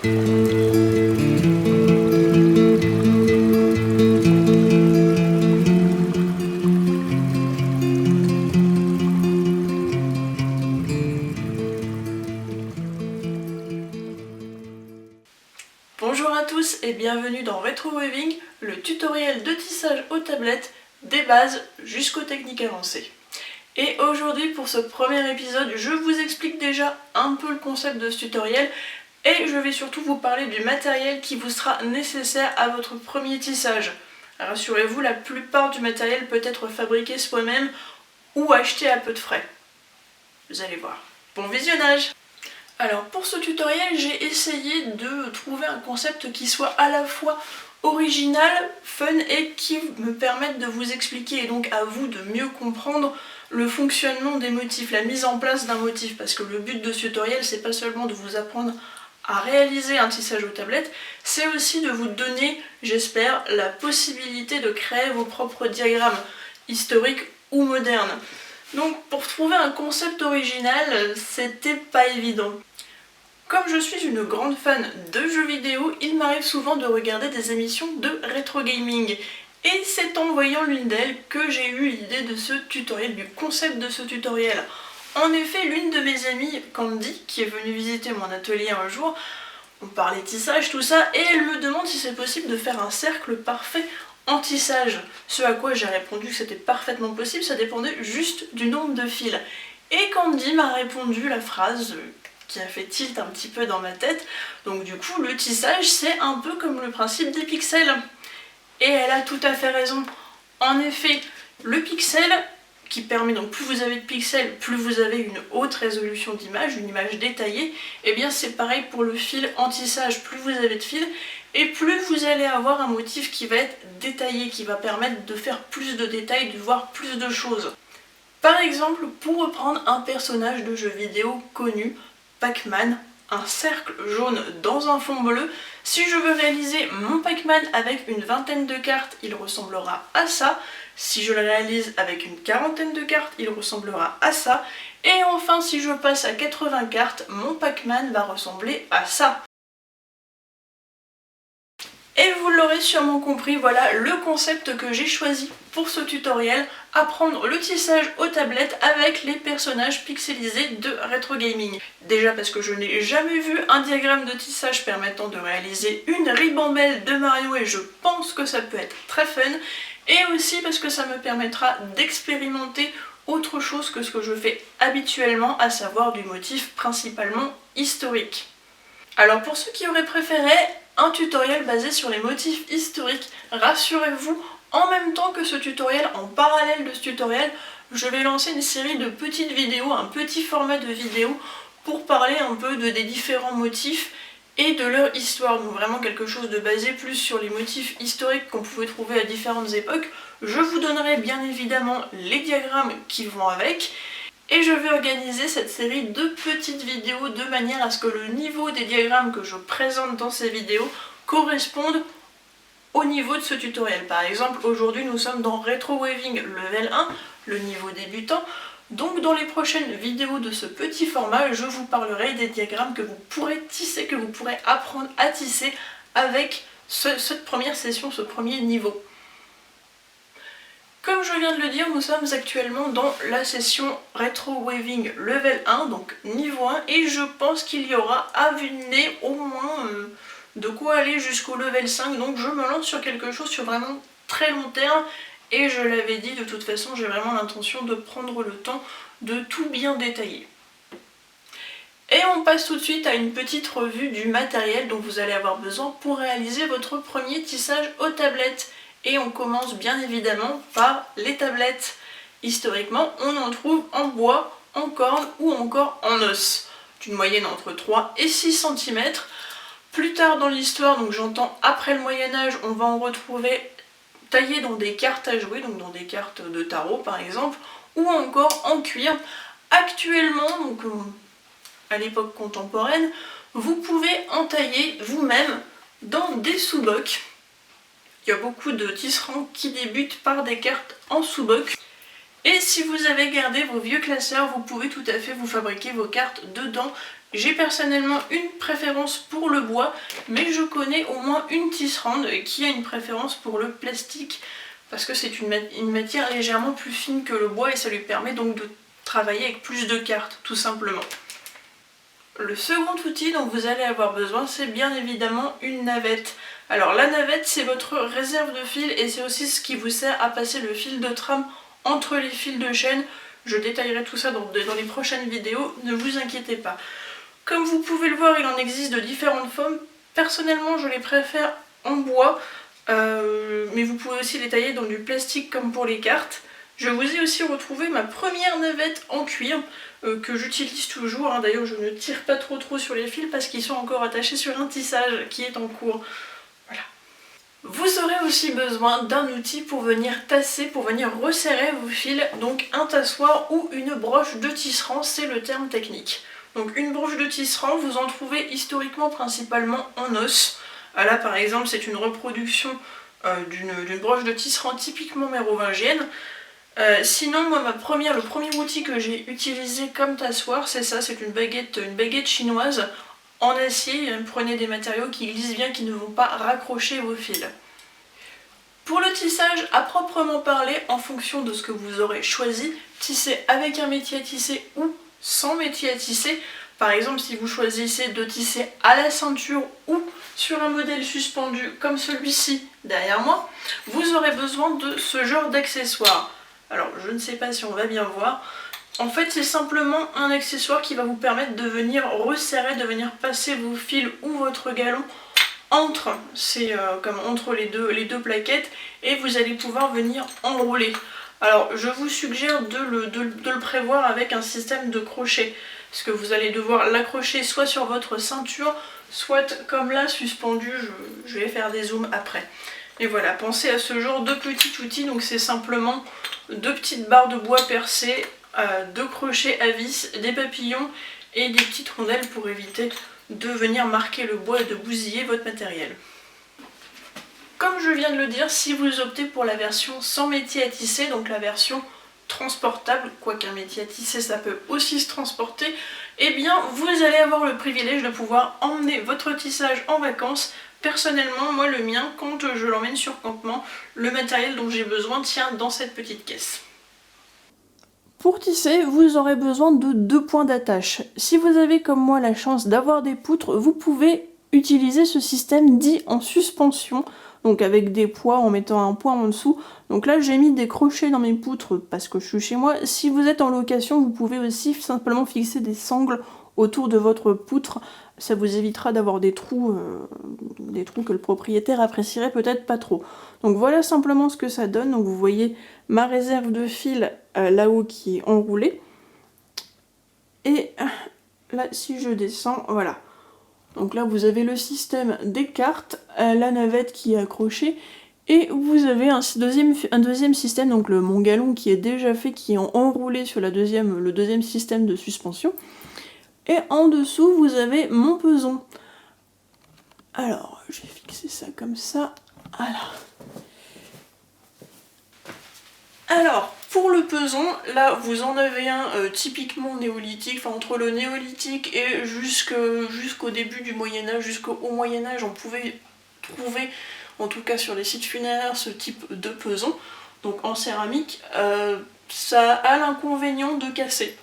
Bonjour à tous et bienvenue dans Retro Weaving, le tutoriel de tissage aux tablettes des bases jusqu'aux techniques avancées. Et aujourd'hui pour ce premier épisode, je vous explique déjà un peu le concept de ce tutoriel et je vais surtout vous parler du matériel qui vous sera nécessaire à votre premier tissage. Rassurez-vous, la plupart du matériel peut être fabriqué soi-même ou acheté à peu de frais. Vous allez voir. Bon visionnage! Alors pour ce tutoriel, j'ai essayé de trouver un concept qui soit à la fois original, fun et qui me permette de vous expliquer et donc à vous de mieux comprendre le fonctionnement des motifs, la mise en place d'un motif, parce que le but de ce tutoriel c'est pas seulement de vous apprendre à réaliser un tissage aux tablettes, c'est aussi de vous donner, j'espère, la possibilité de créer vos propres diagrammes historiques ou modernes. Donc pour trouver un concept original, c'était pas évident. Comme je suis une grande fan de jeux vidéo, il m'arrive souvent de regarder des émissions de rétro gaming. Et c'est en voyant l'une d'elles que j'ai eu l'idée de ce tutoriel, du concept de ce tutoriel. En effet, l'une de mes amies, Candy, qui est venue visiter mon atelier un jour, on parlait tissage, tout ça, et elle me demande si c'est possible de faire un cercle parfait en tissage. Ce à quoi j'ai répondu que c'était parfaitement possible, ça dépendait juste du nombre de fils. Et Candy m'a répondu la phrase qui a fait tilt un petit peu dans ma tête, donc du coup le tissage c'est un peu comme le principe des pixels. Et elle a tout à fait raison. En effet, le pixel qui permet, donc plus vous avez de pixels, plus vous avez une haute résolution d'image, une image détaillée, et bien c'est pareil pour le fil en tissage, plus vous avez de fils, et plus vous allez avoir un motif qui va être détaillé, qui va permettre de faire plus de détails, de voir plus de choses. Par exemple, pour reprendre un personnage de jeu vidéo connu, Pac-Man, un cercle jaune dans un fond bleu, si je veux réaliser mon Pac-Man avec une vingtaine de cartes, il ressemblera à ça. Si je le réalise avec une quarantaine de cartes, il ressemblera à ça. Et enfin, si je passe à 80 cartes, mon Pac-Man va ressembler à ça. Et vous l'aurez sûrement compris, voilà le concept que j'ai choisi pour ce tutoriel, apprendre le tissage aux tablettes avec les personnages pixelisés de Retro Gaming. Déjà parce que je n'ai jamais vu un diagramme de tissage permettant de réaliser une ribambelle de Mario et je pense que ça peut être très fun, et aussi parce que ça me permettra d'expérimenter autre chose que ce que je fais habituellement, à savoir du motif principalement historique. Alors pour ceux qui auraient préféré un tutoriel basé sur les motifs historiques, rassurez-vous, en même temps que ce tutoriel, en parallèle de ce tutoriel, je vais lancer une série de petites vidéos, un petit format de vidéo pour parler un peu des différents motifs et de leur histoire. Donc vraiment quelque chose de basé plus sur les motifs historiques qu'on pouvait trouver à différentes époques. Je vous donnerai bien évidemment les diagrammes qui vont avec. Et je vais organiser cette série de petites vidéos de manière à ce que le niveau des diagrammes que je présente dans ces vidéos corresponde au niveau de ce tutoriel. Par exemple, aujourd'hui nous sommes dans Retro Weaving Level 1, le niveau débutant. Donc dans les prochaines vidéos de ce petit format, je vous parlerai des diagrammes que vous pourrez tisser, que vous pourrez apprendre à tisser avec cette première session, ce premier niveau. Comme je viens de le dire, nous sommes actuellement dans la session Retro Weaving Level 1, donc niveau 1, et je pense qu'il y aura à vue de nez au moins de quoi aller jusqu'au level 5, donc je me lance sur quelque chose sur vraiment très long terme, et je l'avais dit, de toute façon j'ai vraiment l'intention de prendre le temps de tout bien détailler. Et on passe tout de suite à une petite revue du matériel dont vous allez avoir besoin pour réaliser votre premier tissage aux tablettes. Et on commence bien évidemment par les tablettes. Historiquement, on en trouve en bois, en corne ou encore en os, d'une moyenne entre 3 et 6 cm. Plus tard dans l'histoire, donc j'entends après le Moyen-Âge, on va en retrouver taillés dans des cartes à jouer, donc dans des cartes de tarot par exemple, ou encore en cuir. Actuellement, donc à l'époque contemporaine, vous pouvez en tailler vous-même dans des sous-bocs. Il y a beaucoup de tisserands qui débutent par des cartes en sous-boc. Et si vous avez gardé vos vieux classeurs, vous pouvez tout à fait vous fabriquer vos cartes dedans. J'ai personnellement une préférence pour le bois, mais je connais au moins une tisserande qui a une préférence pour le plastique, parce que c'est une matière légèrement plus fine que le bois et ça lui permet donc de travailler avec plus de cartes, tout simplement. Le second outil dont vous allez avoir besoin, c'est bien évidemment une navette. Alors la navette, c'est votre réserve de fil et c'est aussi ce qui vous sert à passer le fil de trame entre les fils de chaîne. Je détaillerai tout ça dans les prochaines vidéos, ne vous inquiétez pas. Comme vous pouvez le voir, il en existe de différentes formes. Personnellement, je les préfère en bois, mais vous pouvez aussi les tailler dans du plastique comme pour les cartes. Je vous ai aussi retrouvé ma première navette en cuir, que j'utilise toujours. D'ailleurs, je ne tire pas trop sur les fils parce qu'ils sont encore attachés sur un tissage qui est en cours. Voilà. Vous aurez aussi besoin d'un outil pour venir tasser, pour venir resserrer vos fils, donc un tassoir ou une broche de tisserand, c'est le terme technique. Donc une broche de tisserand, vous en trouvez historiquement principalement en os. Là par exemple c'est une reproduction d'une broche de tisserand typiquement mérovingienne. Sinon moi le premier outil que j'ai utilisé comme tassoir, c'est ça, c'est une baguette chinoise en acier. Prenez des matériaux qui glissent bien, qui ne vont pas raccrocher vos fils. Pour le tissage à proprement parler, en fonction de ce que vous aurez choisi, tissez avec un métier à tisser ou sans métier à tisser. Par exemple, si vous choisissez de tisser à la ceinture ou sur un modèle suspendu comme celui-ci derrière moi, vous aurez besoin de ce genre d'accessoire. Alors, je ne sais pas si on va bien voir. En fait, c'est simplement un accessoire qui va vous permettre de venir resserrer, de venir passer vos fils ou votre galon entre les deux plaquettes et vous allez pouvoir venir enrouler. Alors je vous suggère de le prévoir avec un système de crochet, parce que vous allez devoir l'accrocher soit sur votre ceinture, soit comme là suspendu, je vais faire des zooms après. Et voilà, pensez à ce genre de petit outil, donc c'est simplement 2 petites barres de bois percées, 2 crochets à vis, des papillons et des petites rondelles pour éviter de venir marquer le bois et de bousiller votre matériel. Comme je viens de le dire, si vous optez pour la version sans métier à tisser, donc la version transportable, quoiqu'un métier à tisser ça peut aussi se transporter, eh bien vous allez avoir le privilège de pouvoir emmener votre tissage en vacances. Personnellement, moi le mien, quand je l'emmène sur campement, le matériel dont j'ai besoin tient dans cette petite caisse. Pour tisser, vous aurez besoin de 2 points d'attache. Si vous avez comme moi la chance d'avoir des poutres, vous pouvez utiliser ce système dit en suspension, donc avec des poids, en mettant un poids en dessous. Donc là j'ai mis des crochets dans mes poutres parce que je suis chez moi. Si vous êtes en location, vous pouvez aussi simplement fixer des sangles autour de votre poutre. Ça vous évitera d'avoir des trous que le propriétaire apprécierait peut-être pas trop. Donc voilà simplement ce que ça donne. Donc vous voyez ma réserve de fil là-haut qui est enroulée. Et là si je descends, voilà. Donc là vous avez le système des cartes, la navette qui est accrochée, et vous avez un deuxième système, donc mon galon qui est déjà fait, qui est enroulé sur le deuxième système de suspension. Et en dessous vous avez mon peson. Alors je vais fixer ça comme ça, voilà. Alors, pour le peson, là vous en avez un typiquement néolithique, enfin entre le néolithique et jusqu'au début du Moyen-Âge, jusqu'au Moyen-Âge, on pouvait trouver, en tout cas sur les sites funéraires, ce type de peson, donc en céramique. Ça a l'inconvénient de casser.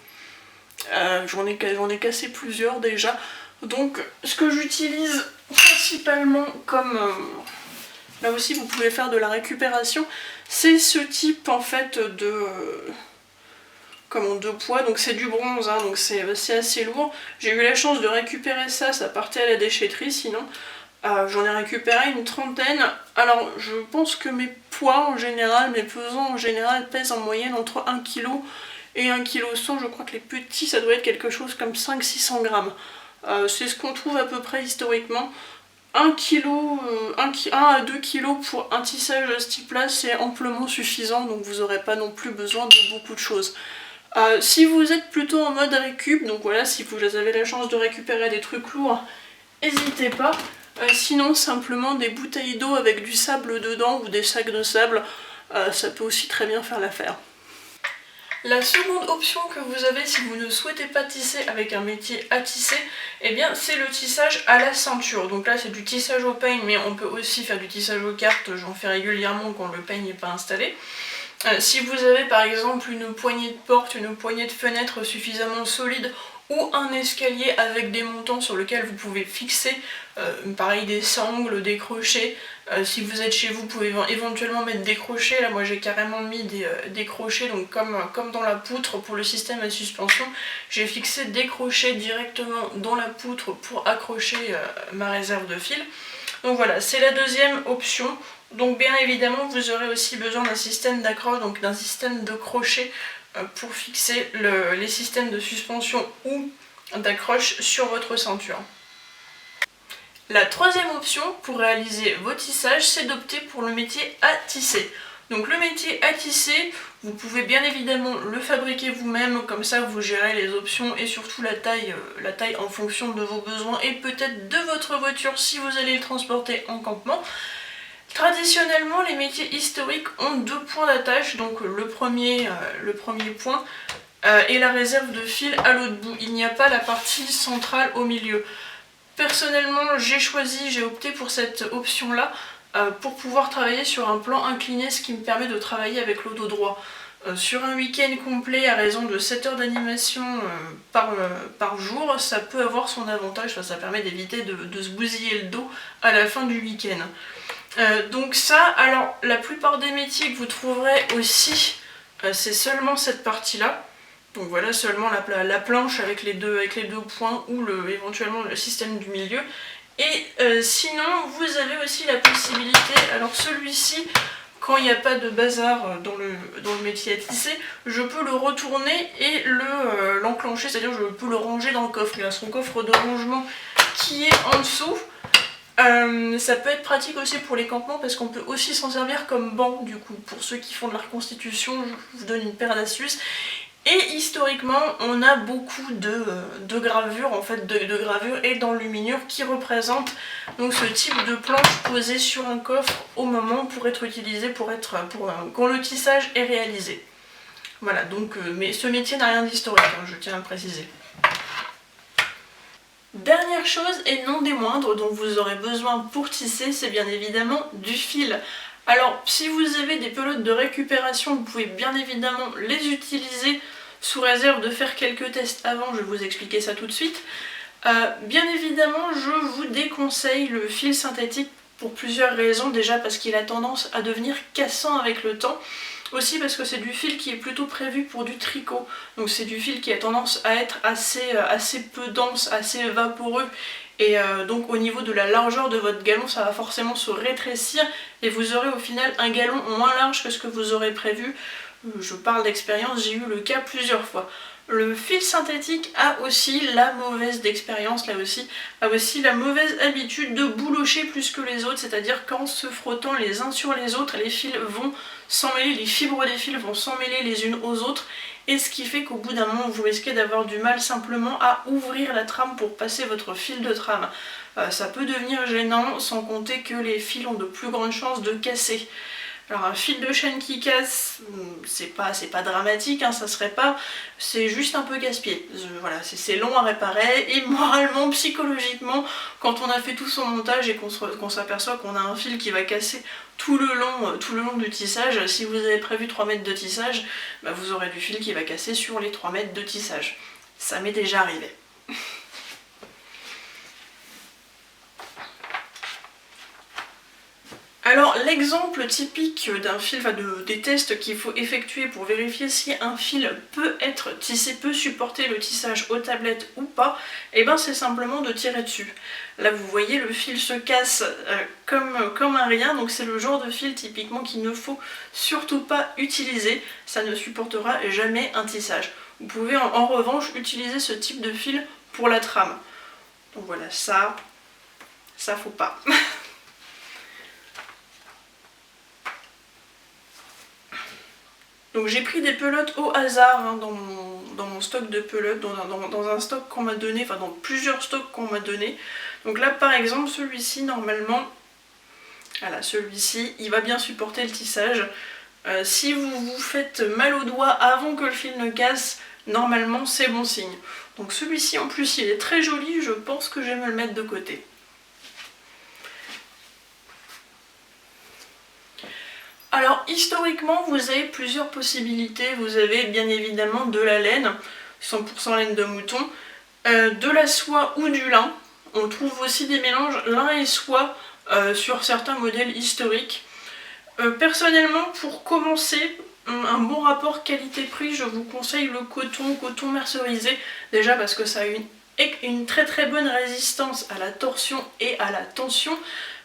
J'en ai cassé plusieurs déjà, donc ce que j'utilise principalement comme... là aussi vous pouvez faire de la récupération, c'est ce type en fait de poids, donc c'est du bronze, donc c'est assez lourd. J'ai eu la chance de récupérer ça partait à la déchetterie, sinon j'en ai récupéré une trentaine. Alors je pense que mes poids en général, mes pesants en général pèsent en moyenne entre 1 kg et 1,1 kg. Je crois que les petits ça doit être quelque chose comme 500-600 grammes. C'est ce qu'on trouve à peu près historiquement. 1 à 2 kg pour un tissage de ce type là, c'est amplement suffisant, donc vous n'aurez pas non plus besoin de beaucoup de choses. Si vous êtes plutôt en mode récup, donc voilà, si vous avez la chance de récupérer des trucs lourds, n'hésitez pas. Sinon simplement des bouteilles d'eau avec du sable dedans ou des sacs de sable, ça peut aussi très bien faire l'affaire. La seconde option que vous avez si vous ne souhaitez pas tisser avec un métier à tisser, eh bien c'est le tissage à la ceinture. Donc là c'est du tissage au peigne, mais on peut aussi faire du tissage aux cartes, j'en fais régulièrement quand le peigne n'est pas installé. Si vous avez par exemple une poignée de porte, une poignée de fenêtre suffisamment solide ou un escalier avec des montants sur lequel vous pouvez fixer pareil des sangles, des crochets. Si vous êtes chez vous, vous pouvez éventuellement mettre des crochets. Là moi j'ai carrément mis des crochets, donc comme dans la poutre pour le système à suspension, j'ai fixé des crochets directement dans la poutre pour accrocher ma réserve de fil. Donc voilà, c'est la deuxième option. Donc bien évidemment vous aurez aussi besoin d'un système d'accroche, donc d'un système de crochet pour fixer les systèmes de suspension ou d'accroche sur votre ceinture. La troisième option pour réaliser vos tissages, c'est d'opter pour le métier à tisser. Donc le métier à tisser, vous pouvez bien évidemment le fabriquer vous-même, comme ça vous gérez les options et surtout la taille en fonction de vos besoins et peut-être de votre voiture si vous allez le transporter en campement. Traditionnellement, les métiers historiques ont deux points d'attache, donc le premier point est la réserve de fil à l'autre bout. Il n'y a pas la partie centrale au milieu. Personnellement, j'ai opté pour cette option-là pour pouvoir travailler sur un plan incliné, ce qui me permet de travailler avec le dos droit. Sur un week-end complet à raison de 7 heures d'animation par jour, ça peut avoir son avantage, ça permet d'éviter de se bousiller le dos à la fin du week-end. Donc ça, alors la plupart des métiers que vous trouverez aussi, c'est seulement cette partie-là. Donc voilà, seulement la planche avec les deux points ou éventuellement le système du milieu. Et sinon, vous avez aussi la possibilité, alors celui-ci, quand il n'y a pas de bazar dans le métier à tisser, je peux le retourner et l'enclencher, c'est-à-dire je peux le ranger dans le coffre. Il y a son coffre de rangement qui est en dessous. Ça peut être pratique aussi pour les campements parce qu'on peut aussi s'en servir comme banc du coup. Pour ceux qui font de la reconstitution, je vous donne une paire d'astuces. Et historiquement, on a beaucoup de gravures, en fait, de gravures et d'enluminures qui représentent donc ce type de planche posée sur un coffre au moment pour être utilisé quand le tissage est réalisé. Voilà, donc, mais ce métier n'a rien d'historique, hein, je tiens à le préciser. Dernière chose et non des moindres dont vous aurez besoin pour tisser, c'est bien évidemment du fil. Alors si vous avez des pelotes de récupération, vous pouvez bien évidemment les utiliser sous réserve de faire quelques tests avant, je vais vous expliquer ça tout de suite. Bien évidemment, je vous déconseille le fil synthétique pour plusieurs raisons. Déjà parce qu'il a tendance à devenir cassant avec le temps. Aussi parce que c'est du fil qui est plutôt prévu pour du tricot. Donc c'est du fil qui a tendance à être assez peu dense, assez vaporeux. Et donc au niveau de la largeur de votre galon, ça va forcément se rétrécir. Et vous aurez au final un galon moins large que ce que vous aurez prévu. Je parle d'expérience, j'ai eu le cas plusieurs fois. Le fil synthétique a aussi la mauvaise d'expérience, là aussi, a aussi la mauvaise habitude de boulocher plus que les autres, c'est-à-dire qu'en se frottant les uns sur les autres, les fils vont s'emmêler, les fibres des fils vont s'emmêler les unes aux autres, et ce qui fait qu'au bout d'un moment, vous risquez d'avoir du mal simplement à ouvrir la trame pour passer votre fil de trame. Ça peut devenir gênant, sans compter que les fils ont de plus grandes chances de casser. Alors un fil de chaîne qui casse, c'est pas dramatique, hein, ça serait pas, c'est juste un peu casse-pied. Voilà, c'est long à réparer et moralement, psychologiquement, quand on a fait tout son montage et qu'on s'aperçoit qu'on a un fil qui va casser tout le long du tissage, si vous avez prévu 3 mètres de tissage, bah vous aurez du fil qui va casser sur les 3 mètres de tissage. Ça m'est déjà arrivé. Alors l'exemple typique d'un fil, des tests qu'il faut effectuer pour vérifier si un fil peut être tissé, peut supporter le tissage aux tablettes ou pas, et ben c'est simplement de tirer dessus. Là vous voyez le fil se casse comme un rien, donc c'est le genre de fil typiquement qu'il ne faut surtout pas utiliser, ça ne supportera jamais un tissage. Vous pouvez en revanche utiliser ce type de fil pour la trame. Donc voilà, ça faut pas. Donc j'ai pris des pelotes au hasard hein, dans mon stock de pelotes, dans un stock qu'on m'a donné, enfin dans plusieurs stocks qu'on m'a donné. Donc là par exemple celui-ci normalement, voilà celui-ci il va bien supporter le tissage. Si vous vous faites mal au doigt avant que le fil ne casse, normalement c'est bon signe. Donc celui-ci en plus il est très joli, je pense que je vais me le mettre de côté. Alors historiquement vous avez plusieurs possibilités, vous avez bien évidemment de la laine, 100% laine de mouton, de la soie ou du lin. On trouve aussi des mélanges lin et soie sur certains modèles historiques. Personnellement, pour commencer un bon rapport qualité-prix, je vous conseille le coton mercerisé, déjà parce que ça a une très bonne résistance à la torsion et à la tension,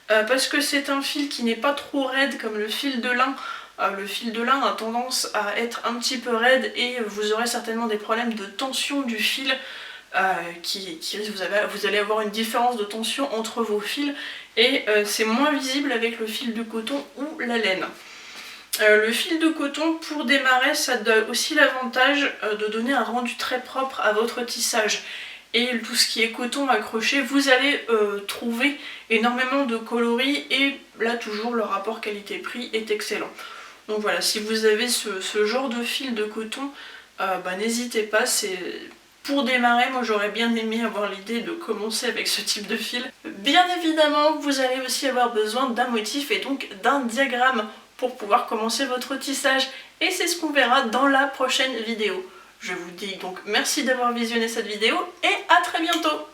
parce que c'est un fil qui n'est pas trop raide comme le fil de lin. Le fil de lin a tendance à être un petit peu raide et vous aurez certainement des problèmes de tension du fil vous allez avoir une différence de tension entre vos fils et c'est moins visible avec le fil de coton ou la laine. Le fil de coton, pour démarrer, ça a aussi l'avantage de donner un rendu très propre à votre tissage. Et tout ce qui est coton accroché, vous allez trouver énormément de coloris et là toujours le rapport qualité-prix est excellent. Donc voilà, si vous avez ce genre de fil de coton, n'hésitez pas, pour démarrer, moi j'aurais bien aimé avoir l'idée de commencer avec ce type de fil. Bien évidemment, vous allez aussi avoir besoin d'un motif et donc d'un diagramme pour pouvoir commencer votre tissage. Et c'est ce qu'on verra dans la prochaine vidéo. Je vous dis donc merci d'avoir visionné cette vidéo et à très bientôt.